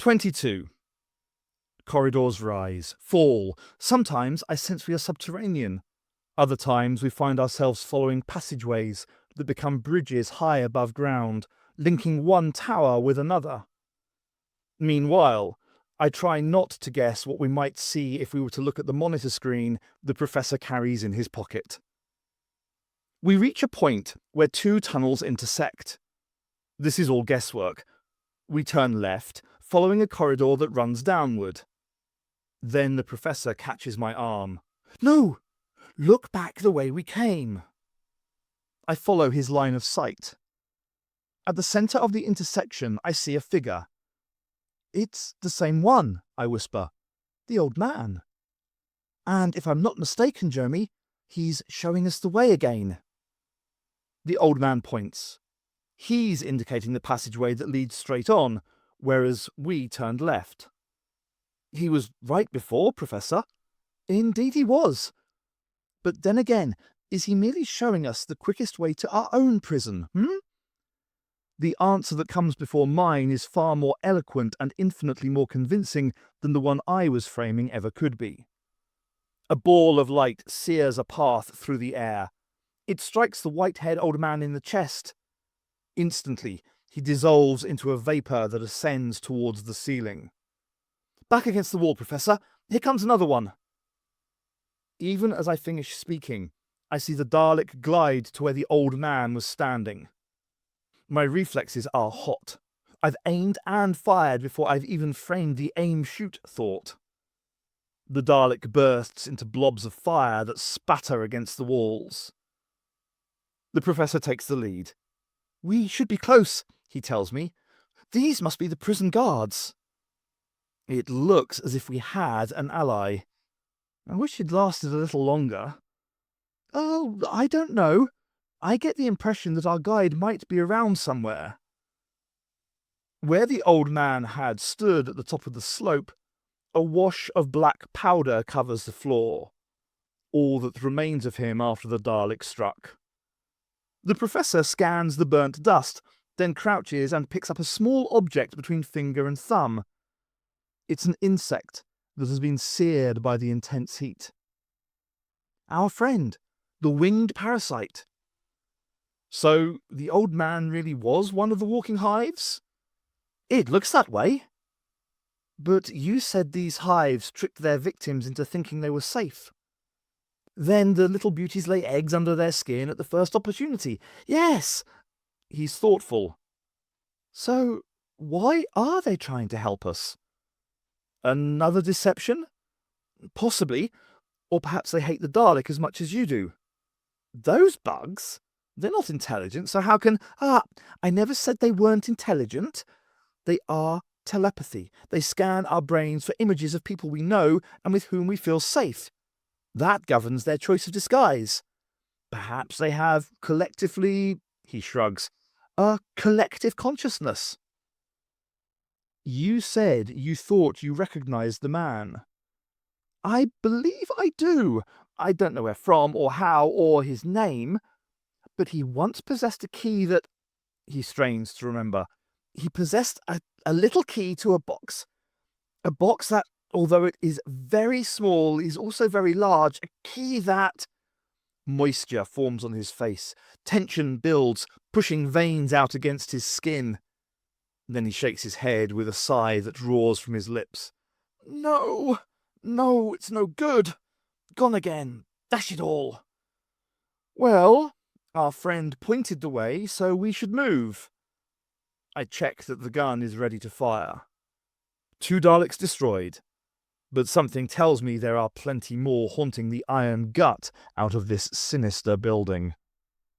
22. Corridors rise, fall. Sometimes I sense we are subterranean. Other times we find ourselves following passageways that become bridges high above ground, linking one tower with another. Meanwhile, I try not to guess what we might see if we were to look at the monitor screen the Professor carries in his pocket. We reach a point where two tunnels intersect. This is all guesswork. We turn left, following a corridor that runs downward. Then the Professor catches my arm. "No! Look back the way we came." I follow his line of sight. At the centre of the intersection, I see a figure. "It's the same one," I whisper. "The old man. And if I'm not mistaken, Jeremy, he's showing us the way again." The old man points. He's indicating the passageway that leads straight on, whereas we turned left. "He was right before, Professor." "Indeed he was. But then again, is he merely showing us the quickest way to our own prison, The answer that comes before mine is far more eloquent and infinitely more convincing than the one I was framing ever could be. A ball of light sears a path through the air. It strikes the white-haired old man in the chest. Instantly, he dissolves into a vapour that ascends towards the ceiling. "Back against the wall, Professor. Here comes another one." Even as I finish speaking, I see the Dalek glide to where the old man was standing. My reflexes are hot. I've aimed and fired before I've even framed the aim-shoot thought. The Dalek bursts into blobs of fire that spatter against the walls. The Professor takes the lead. "We should be close," he tells me. "These must be the prison guards." It looks as if we had an ally. I wish he'd lasted a little longer. "Oh, I don't know. I get the impression that our guide might be around somewhere." Where the old man had stood at the top of the slope, a wash of black powder covers the floor, all that remains of him after the Dalek struck. The Professor scans the burnt dust, then crouches and picks up a small object between finger and thumb. It's an insect that has been seared by the intense heat. Our friend, the winged parasite. So the old man really was one of the walking hives? It looks that way. But you said these hives tricked their victims into thinking they were safe. Then the little beauties lay eggs under their skin at the first opportunity. Yes. He's thoughtful. So why are they trying to help us? Another deception? Possibly. Or perhaps they hate the Dalek as much as you do. Those bugs? They're not intelligent, so how can... I never said they weren't intelligent. They are telepathy. They scan our brains for images of people we know and with whom we feel safe. That governs their choice of disguise. Perhaps they have collectively... He shrugs. A collective consciousness. You said you thought you recognized the man. I believe I do. I don't know where from or how or his name. But he once possessed a key that... He strains to remember. He possessed a little key to a box. A box that, although it is very small, is also very large. A key that... Moisture forms on his face. Tension builds, pushing veins out against his skin. Then he shakes his head with a sigh that roars from his lips. No, it's no good. Gone again. Dash it all. Well, our friend pointed the way, so we should move. I check that the gun is ready to fire. 2 Daleks destroyed. But something tells me there are plenty more haunting the iron gut out of this sinister building.